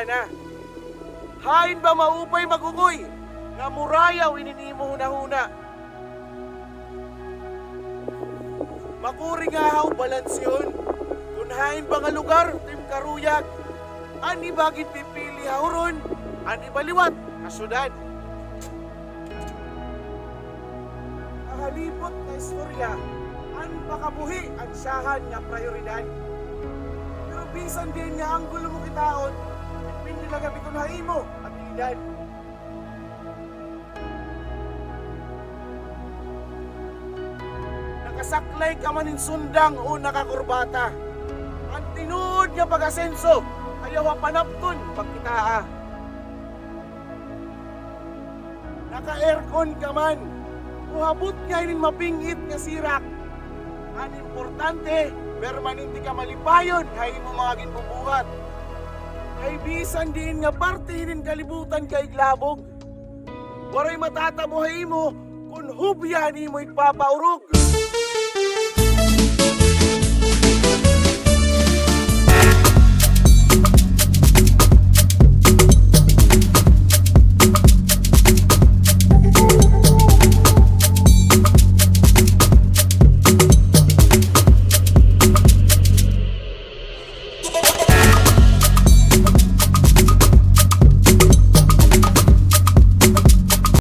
na. Hain ba maupay magugoy, nga murayaw ininimo hunahuna. Makuri nga haw balansyon, kung hain ba nga lugar, tim karuyag, ani bagit pipili huron, ani baliwat na syudad. Kahalipot na istorya, an pakabuhi ang siyahan nga prioridad. Pero bisan din nga ang gulo mo kitaon, pindi na gabi kung haimo, abilidad. Nakasaklay ka manin sundang o nakakurbata. Ang tinuod nga pag-asenso, ayaw panapton pagkitaa. Naka-aircon ka man, uhabot nga inin mapingit nga sirak. Ang importante, permanente ka malipayon, hay mo mga ginbubuhat. Kay bisan din nga parte hinin kalibutan kay glabog. Waray matatabuhay mo, kung hubyan mo ipapaurog.